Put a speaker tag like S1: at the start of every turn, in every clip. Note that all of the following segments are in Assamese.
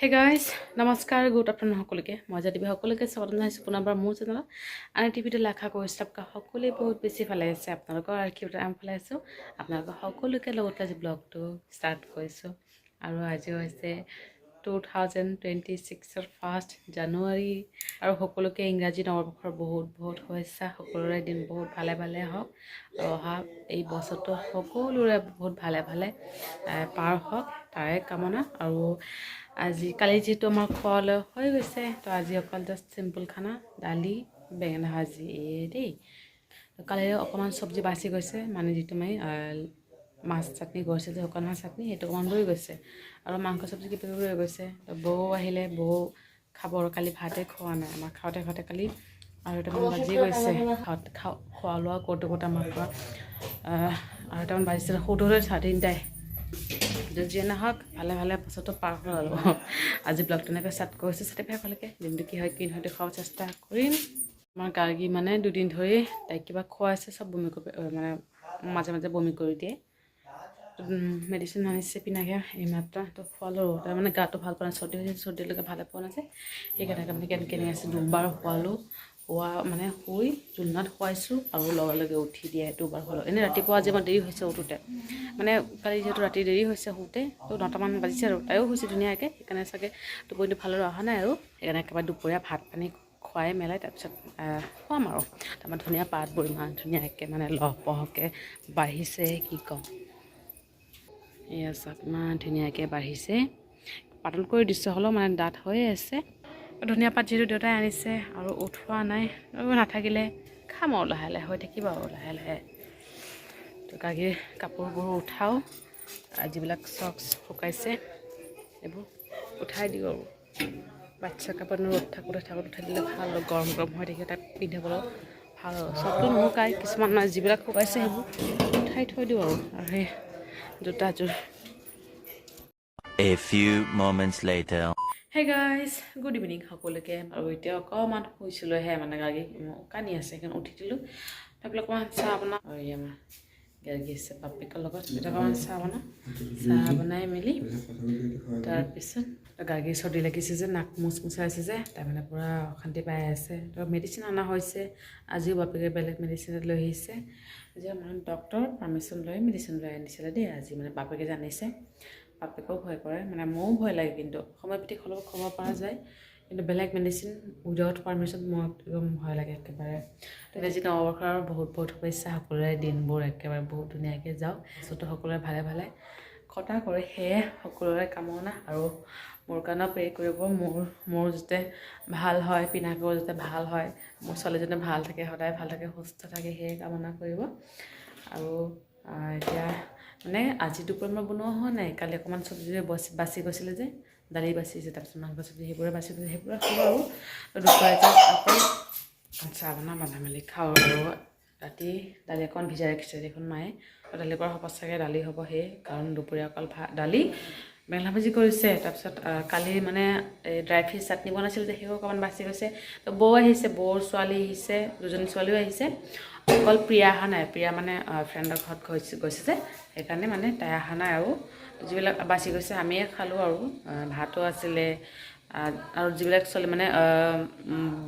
S1: Hey guys, নমস্কাৰ গুড আফটাৰনুন সকলোকে মই জাতিবি সকলোকে স্বাগতম জনাইছোঁ পুনৰবাৰ মোৰ চেনেলত আন টিভিটো লেখা কৰিছোঁ আপোনালোক সকলোৱে বহুত বেছি ভালে আছে আপোনালোকৰ আৰু কিবা আমি ভালে আছোঁ আপোনালোকৰ সকলোকে লগত আজি ব্লগটো ষ্টাৰ্ট কৰিছোঁ আৰু আজি হৈছে 2026 ফাৰ্ষ্ট জানুৱাৰী আৰু সকলোকে ইংৰাজী নৱবৰ্ষৰ বহুত বহুত শুভেচ্ছা সকলোৰে দিন বহুত ভালে ভালে হওক আৰু অহা এই বছৰটো সকলোৰে বহুত ভালে ভালে পাৰ হওক তাৰে কামনা আৰু আজি কালি যেহেতু আমাৰ খোৱা লোৱা হৈ গৈছে তো আজি অকল জাষ্ট চিম্পল খানা দালি বেঙেনা ভাজি দেই কালিৰে অকণমান চব্জি বাচি গৈছে মানে যিটো মই মাছ চাটনি গৈছে যে শুকান মাছ চাটনি সেইটো অকণমান ৰৈ গৈছে আৰু মাংস চব্জি কিবা ৰৈ গৈছে তো বৌ আহিলে বৌ খাব আৰু কালি ভাতে খোৱা নাই আমাক খাওঁতে খাওঁতে কালি আৰু এটামান বাজি গৈছে খোৱা লোৱা কৰোঁতে কৰোঁতে আমাৰ পৰা আৰু এটামান বাজিছিলে সৌটোৰে 3:30 যিয়ে নহওক ভালে ভালে বছৰটো পাৰ হ'ল আৰু আজি ব্লগ তেনেকৈ ষ্টাৰ্ট কৰিছোঁ চাই ভালকৈ দিনটো কি হয় দেখুৱাব চেষ্টা কৰিম আমাৰ গাৰ্গী মানে দুদিন ধৰি তাইক কিবা খোৱাইছে চব বমি কৰি মানে মাজে মাজে বমি কৰি দিয়ে মেডিচিন আনিছে পিনাকে এইমাত্ৰ তো খোৱালোঁ তাই মানে গাটো ভাল পোৱা নাই চৰ্দি হৈছে চৰ্দিলৈকে ভালে পোৱা নাযায় সেইকাৰণে মানে কেনে আছে দুবাৰ খোৱালোঁ খোৱা মানে শুই জোলনাত খুৱাইছোঁ আৰু লগে লগে উঠি দিয়ে দুবাৰ খোৱালোঁ এনেই ৰাতিপুৱা আজি আমাৰ দেৰি হৈছে উঠোতে মানে কালি যিহেতু ৰাতি দেৰি হৈছে শুওঁতে তো 9টামান বাজিছে আৰু তাইও হৈছে ধুনীয়াকৈ সেইকাৰণে চাগে টোপনিটো ভালদৰে অহা নাই আৰু সেইকাৰণে একেবাৰে দুপৰীয়া ভাত পানী খুৱাই মেলাই তাৰপিছত খুৱাম আৰু তাৰপৰা ধুনীয়া পাতবোৰ ইমান ধুনীয়াকৈ মানে লহপহকৈ বাঢ়িছে কি ক'ম এয়া চাওক ইমান ধুনীয়াকৈ বাঢ়িছে পাতল কৰি দিছোঁ হ'লেও মানে ডাঠ হৈয়ে আছে ধনিয়া পাত যিহেতু দেউতাই আনিছে আৰু উঠোৱা নাই আৰু নাথাকিলে খাম আৰু লাহে লাহে হৈ থাকিব আৰু লাহে লাহে তো গাখীৰ কাপোৰবোৰ উঠাওঁ যিবিলাক চক্স শুকাইছে এইবোৰ উঠাই দিওঁ আৰু বাচ্ছা কাপোৰ ৰ'দ থাকোঁতে উঠাই দিলে ভাল আৰু গৰম গৰম হৈ থাকে তাত পিন্ধিবলৈ ভাল আৰু চবটো নুশুকাই কিছুমান যিবিলাক শুকাইছে সেইবোৰ উঠাই থৈ দিওঁ আৰু সেই জোতাযোৰ
S2: A few moments later.
S1: Hey guys good evening সকলোকে আৰু এতিয়া অকণমান শুইছিলোঁহে মানে গাৰ্গী কান্দি আছে সেইকাৰণে উঠি দিলোঁ তাকে অকণমান চাহ বনাওঁ আৰু আমাৰ গাৰ্গী আছে পাপিকৰ লগত অকণমান চাহ বনাই মেলি তাৰপিছত গাৰ্গী চৰ্দি লাগিছে যে নাক মোচাইছে যে তাৰমানে পূৰা অশান্তি পাই আছে তো মেডিচিন অনা হৈছে আজিও বাপেকে বেলেগ মেডিচিন লৈ আহিছে যে মানে ডক্টৰ পাৰ্মিশ্যন লৈ মেডিচিন লৈ আনিছিলে দেই আজি মানে বাপেকে জানিছে বাপেকেও ভয় কৰে মানে মোৰো ভয় লাগে কিন্তু সময় ভিত্তিক হ'লেও খাব পৰা যায় কিন্তু বেলেগ মেডিচিন উইদাউট পাৰ্মিশ্যন মোৰ একদম ভয় লাগে একেবাৰে আজি নৱবৰ্ষৰ বহুত বহুত শুভেচ্ছা সকলোৰে দিনবোৰ একেবাৰে বহুত ধুনীয়াকৈ যাওক বস্তুটো সকলোৰে ভালে ভালে কটা কৰে সেয়ে সকলোৰে কামনা আৰু মোৰ কাৰণেও প্ৰে কৰিব মোৰ যাতে ভাল হয় পিনাকৰ যাতে ভাল হয় মোৰ ছোৱালীজনী ভাল থাকে সদায় ভাল থাকে সুস্থ থাকে সেয়ে কামনা কৰিব আৰু এতিয়া মানে আজি দুপৰীয়া মই বনোৱা হোৱা নাই কালি অকণমান চব্জি বাচি গৈছিলে যে দালি বাচিছে তাৰপিছত মাংস চব্জি সেইবোৰে বাচি গৈছে সেইবোৰে খাওঁ আৰু দুপৰীয়া আকৌ চাহ বনাই মেলি খাওঁ আৰু ৰাতি দালি অকণ ভিজাই ৰাখিছে দেখোন মায়ে দালিৰ পৰা হ'ব চাগে দালি হ'ব সেই কাৰণ দুপৰীয়া অকল দালি বেঙেনা ভাজি কৰিছে তাৰপিছত কালি মানে এই ড্ৰাই ফিছ চাটনি বনাইছিল যে সেইও অকণমান বাচি গৈছে তো বৌ আহিছে বৌৰ ছোৱালী আহিছে দুজনী ছোৱালীও আহিছে অকল প্ৰিয়া অহা নাই প্ৰিয়া মানে ফ্ৰেণ্ডৰ ঘৰত গৈছে যে সেইকাৰণে মানে তাই অহা নাই আৰু যিবিলাক বাচি গৈছে আমিয়ে খালোঁ আৰু ভাতো আছিলে আৰু যিবিলাক ছোৱালী মানে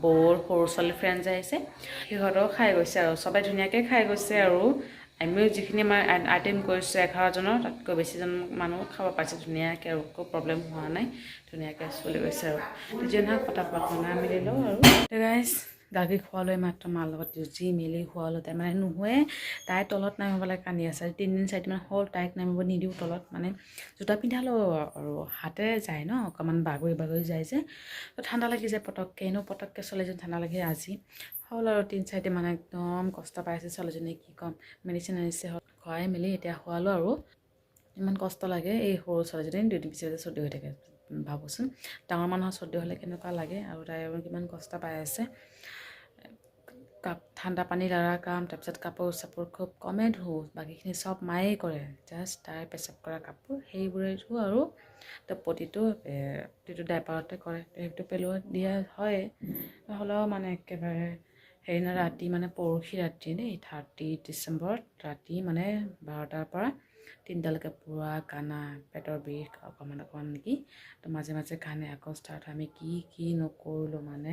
S1: বৌৰ সৰু ছোৱালী ফ্ৰেণ্ডছ আহিছে সিহঁতেও খাই গৈছে আৰু চবে ধুনীয়াকৈ খাই গৈছে আৰু আমিও যিখিনি আমাৰ আইটেম কৰিছোঁ 11জনৰ তাতকৈ বেছিজন মানুহ খাব পাইছে ধুনীয়াকৈ আৰু একো প্ৰব্লেম হোৱা নাই ধুনীয়াকৈ চলি গৈছে আৰু যি নহওক পটাপট বনাই মেলি লওঁ আৰু গাইজ গাখীৰ খোৱালৈ মাত্ৰ মাৰ লগত যুঁজি মেলি খোৱালৈ তাই মানে নুশুৱে তাই তলত নামিবলৈ কান্দি আছে 3 দিন 4 দিনমান হ'ল তাইক নামিব নিদিওঁ তলত মানে জোতা পিন্ধালোঁ আৰু হাতেৰে যায় ন অকণমান বাগৰি যায় যে তো ঠাণ্ডা লাগি যায় পটককৈ ছোৱালীজনী ঠাণ্ডা লাগে আজি হ'ল আৰু 3-4 দিন মানে একদম কষ্ট পাইছে ছোৱালীজনীয়ে কি ক'ম মেডিচিন আনিছে খুৱাই মেলি এতিয়া খোৱালোঁ আৰু ইমান কষ্ট লাগে এই সৰু ছোৱালীজনী 2 দিন পিছতে চৰ্দি হৈ থাকে ভাবোচোন ডাঙৰ মানুহৰ চৰ্দি হ'লে কেনেকুৱা লাগে আৰু তাই কিমান কষ্ট পাই আছে ঠাণ্ডা পানী লৰা কাম তাৰপিছত কাপোৰ চাপোৰ খুব কমেই ধোওঁ বাকীখিনি চব মায়েই কৰে জাষ্ট তাই পেচাব কৰা কাপোৰ সেইবোৰে ধোওঁ আৰু তো প্ৰতিটো ডাইপাৰতে কৰে সেইটো পেলোৱা দিয়া হয় হ'লেও মানে একেবাৰে সেইদিনা ৰাতি মানে পৰহি ৰাতি দেই 30 ডিচেম্বৰত ৰাতি মানে 12টাৰ পৰা 3টালৈকে পুৰা কানা পেটৰ বিষ অকণমান নেকি তো মাজে মাজে কানে আকৌ ষ্টাৰ্ট আমি কি নকৰিলোঁ মানে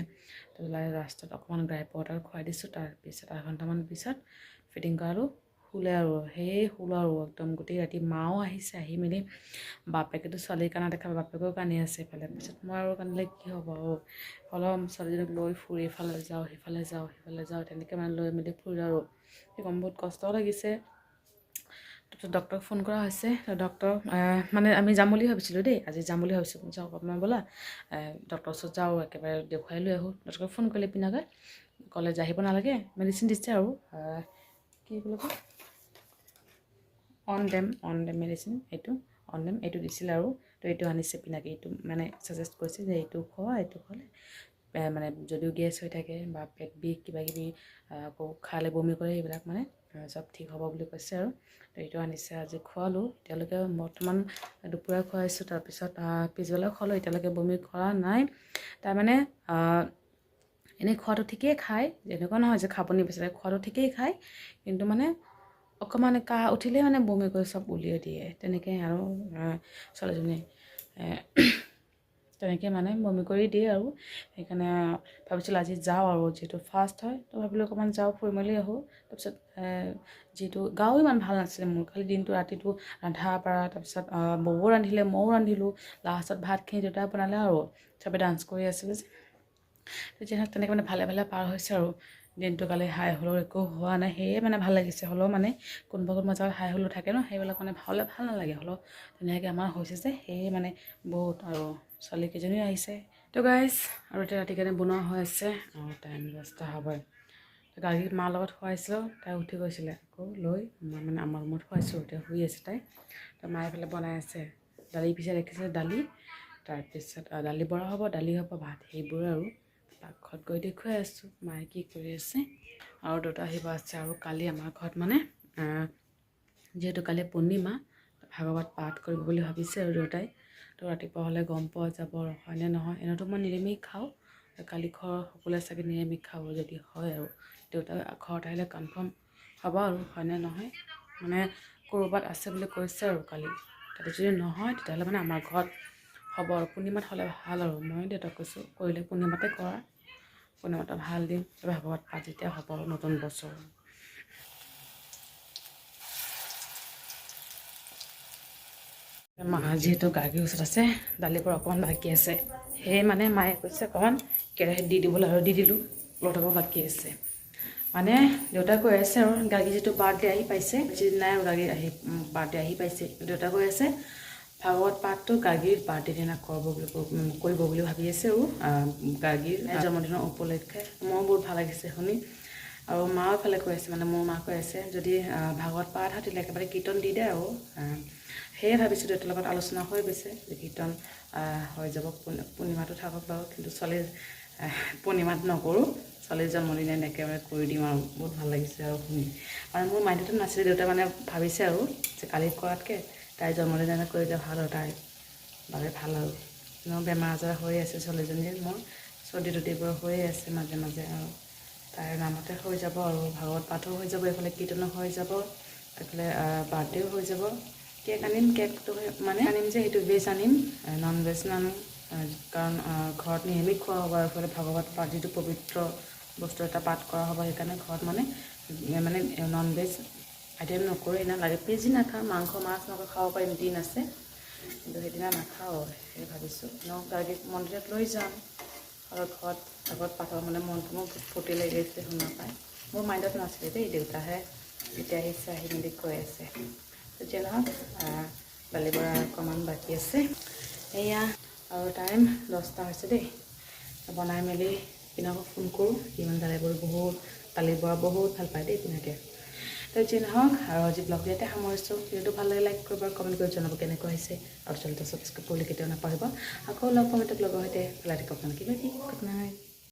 S1: তো লাষ্টত অকণমান গ্ৰাইপ ৱাটাৰ খুৱাই দিছোঁ তাৰপিছত আধা ঘণ্টামান পিছত ফিটিং কৰালোঁ শুলে আৰু শুলো আৰু একদম গোটেই ৰাতি মাও আহিছে আহি মেলি বাপেকেতো ছোৱালীৰ কানা দেখা বাপেকেও কান্দি আছে এইফালে পিছত মই আৰু কান্দিলে কি হ'ব আৰু অলপ ছোৱালীজনীক লৈ ফুৰি ইফালে যাওঁ সিফালে যাওঁ তেনেকৈ মানে লৈ মেলি ফুৰিলোঁ আৰু সেইকণ বহুত কষ্ট লাগিছে তাৰপিছত ডক্টৰক ফোন কৰা হৈছে ডক্টৰ মানে আমি যাম বুলি ভাবিছিলোঁ দেই আজি যাম বুলি ভাবিছোঁ যাওঁ অকণমান ব'লা ডক্টৰৰ ওচৰত যাওঁ একেবাৰে দেখুৱাই লৈ আহোঁ ডক্টৰক ফোন কৰিলে পিনাকৈ ক'লে যে আহিব নালাগে মেডিচিন দিছে আৰু কি বুলি কয় অন ডেম মেডিচিন এইটো দিছিলে আৰু তো এইটো আনিছে পিনাকি এইটো মানে ছাজেষ্ট কৰিছে যে এইটো খোৱালে মানে যদিও গেছ হৈ থাকে বা পেট বিষ কিবাকিবি আকৌ খালে বমি কৰে এইবিলাক মানে চব ঠিক হ'ব বুলি কৈছে আৰু তো এইটো আনিছে আজি খোৱালোঁ এতিয়ালৈকে বৰ্তমান দুপৰীয়া খুৱাইছোঁ তাৰপিছত পিছবেলাও খোৱালোঁ এতিয়ালৈকে বমি কৰা নাই তাৰমানে এনেই খোৱাটো ঠিকেই খায় এনেকুৱা নহয় যে খাব নিবিচাৰে খোৱাটো ঠিকেই খায় কিন্তু মানে অকণমান কাহ উঠিলে মানে বমি কৰি চব উলিয়াই দিয়ে তেনেকৈ আৰু ছোৱালীজনী তেনেকৈ মানে বমি কৰি দিয়ে আৰু সেইকাৰণে ভাবিছিলোঁ আজি যাওঁ আৰু যিহেতু ফাৰ্ষ্ট হয় তো ভাবিলোঁ অকণমান যাওঁ ফুৰি মেলি আহোঁ তাৰপিছত যিহেতু গাও ইমান ভাল নাছিলে মোৰ খালি দিনটো ৰাতিটো ৰন্ধা বঢ়া তাৰপিছত বৌও ৰান্ধিলে ময়ো ৰান্ধিলোঁ লাষ্টত ভাতখিনি দেউতাই বনালে আৰু চবে ডান্স কৰি আছিলে যে তেতিয়া তেনেকৈ মানে ভালে পাৰ হৈছে আৰু দিনটো কালি হাই হ'লেও একো হোৱা নাই সেয়ে মানে ভাল লাগিছে হ'লেও মানে কোনোবা জেগাত হাই হ'লেও থাকে ন সেইবিলাক মানে ভাল নালাগে হ'লেও ধুনীয়াকৈ আমাৰ হৈছে যে সেয়ে মানে বহুত আৰু ছোৱালীকেইজনীও আহিছে তো গাইজ আৰু এতিয়া ৰাতি কাৰণে বনোৱা হৈ আছে আৰু টাইম 10টা হ'বই গাড়ীত মাৰ লগত খুৱাইছিলোঁ তাই উঠি গৈছিলে আকৌ লৈ মই মানে আমাৰ ৰুমত খুৱাইছোঁ এতিয়া শুই আছে তাই তো মায়ে এইফালে বনাই আছে দালি পিছে ৰাখিছে দালি তাৰপিছত দালি বৰা হ'ব দালি হ'ব ভাত সেইবোৰ আৰু পাকঘৰত গৈ দেখুৱাই আছোঁ মায়ে কি কৰি আছে আৰু দেউতা আহিব আছে আৰু কালি আমাৰ ঘৰত মানে যিহেতু কালি পূৰ্ণিমা ভাগৱত পাঠ কৰিব বুলি ভাবিছে আৰু দেউতাই তো ৰাতিপুৱা হ'লে গম পোৱা যাব হয়নে নহয় এনেতো মই নিৰামিষ খাওঁ কালি ঘৰ সকলোৱে চাগে নিৰামিষ খাব যদি হয় আৰু দেউতা ঘৰত আহিলে কনফাৰ্ম হ'ব আৰু হয়নে নহয় মানে ক'ৰবাত আছে বুলি কৈছে আৰু কালি তাতে যদি নহয় তেতিয়াহ'লে মানে আমাৰ ঘৰত হ'ব আৰু পূৰ্ণিমাত হ'লে ভাল আৰু মই দেউতাক কৈছোঁ কৰিলে পূৰ্ণিমাতে কৰা পূৰ্ণিমাতে ভাল দিন ভাগৱত পাঠ যেতিয়া হ'ব নতুন বছৰ মা যিহেতু গাৰ্গীৰ ওচৰত আছে দালিবোৰ অকণমান বাকী আছে সেয়ে মানে মায়ে কৈছে অকণমান কেৰাহীত দি দিবলৈ আৰু দি দিলোঁ লটাব বাকী আছে মানে দেউতা কৈ আছে আৰু গাৰ্গী যিটো বাৰ্থডে আহি পাইছে বেছিদিন নাই আৰু গাৰ্গী বাৰ্থডে আহি পাইছে দেউতা কৈ আছে ভাগৱত পাঠটো গাৰ্গীৰ বাৰ্থডে দিনা কৰিব বুলি ভাবি আছে আৰু গাৰ্গীৰ জন্মদিনৰ উপলক্ষে মোৰ বহুত ভাল লাগিছে শুনি আৰু মাও ফালে কৈ আছে মানে মোৰ মা কৈ আছে যদি ভাগৱত পাঠ হয় তেতিয়া একেবাৰে কীৰ্তন দি দে আৰু সেয়ে ভাবিছোঁ দেউতাৰ লগত আলোচনা হৈ গৈছে যে কীৰ্তন হৈ যাব পূৰ্ণিমাটো থাকক বাৰু কিন্তু ছোৱালীৰ পূৰ্ণিমাত নকৰোঁ ছোৱালীৰ জন্মদিনা একেবাৰে কৰি দিম আৰু বহুত ভাল লাগিছে আৰু শুনি মানে মোৰ মাইণ্ডতে নাছিলে দেউতাই মানে ভাবিছে আৰু যে কালি কৰাতকৈ তাইৰ জন্মদিনা কৰিলে ভাল আৰু তাইৰ বাবে ভাল আৰু বেমাৰ আজাৰ হৈ আছে ছোৱালীজনীৰ মোৰ চৰ্দি তৰ্দিবোৰ হৈয়ে আছে মাজে মাজে আৰু তাইৰ নামতে হৈ যাব আৰু ভাগৱত পাঠো হৈ যাব এইফালে কীৰ্তনো হৈ যাব এইফালে বাৰ্থডেও হৈ যাব কেক আনিম কেকটো মানে আনিম যে সেইটো ভেজ আনিম নন ভেজ নানো কাৰণ ঘৰত নিৰামিষ খোৱা হ'ব আৰু এইফালে ভাগৱত পাঠ যিটো পবিত্ৰ বস্তু এটা পাঠ কৰা হ'ব সেইকাৰণে ঘৰত মানে নন ভেজ আইটেম নকৰোঁ এনে লাগে পিজি নাখাওঁ মাংস মাছ নকওঁ খাব পাৰিম দিন আছে কিন্তু সেইদিনা নাখাওঁ সেই ভাবিছোঁ গাৰ্গীক মন্দিৰত লৈ যাম আৰু ঘৰত ভাগৱত পাঠৰ মানে মনটো মোৰ ফূৰ্তি লাগি আছে শুনা পাই মোৰ মাইণ্ডত নাছিলে দেই দেউতাহে এতিয়া আহিছে আহি মেলি কৈ আছে তেতিয়া নহওক দালি বৰা অকণমান বাকী আছে এয়া আৰু টাইম 10টা হৈছে দেই বনাই মেলি পিনাকক ফোন কৰোঁ ইমান দালি বৰা বহুত ভাল পায় দেই পিনাকে তো যি নহওক আৰু আজি ব্লগটো ইয়াতে সামৰিছোঁ ভিডিঅ'টো ভাল লাগে লাইক কৰিব আৰু কমেণ্ট কৰি জনাব কেনেকুৱা হৈছে আৰু চেনেলটো ছাবস্ক্ৰাইব কৰিবলৈ কেতিয়াও নাপাহৰিব আকৌ লগ পাম এটা ব্লগৰ সৈতে ভালে থাকক কিবা কি গুড নাইট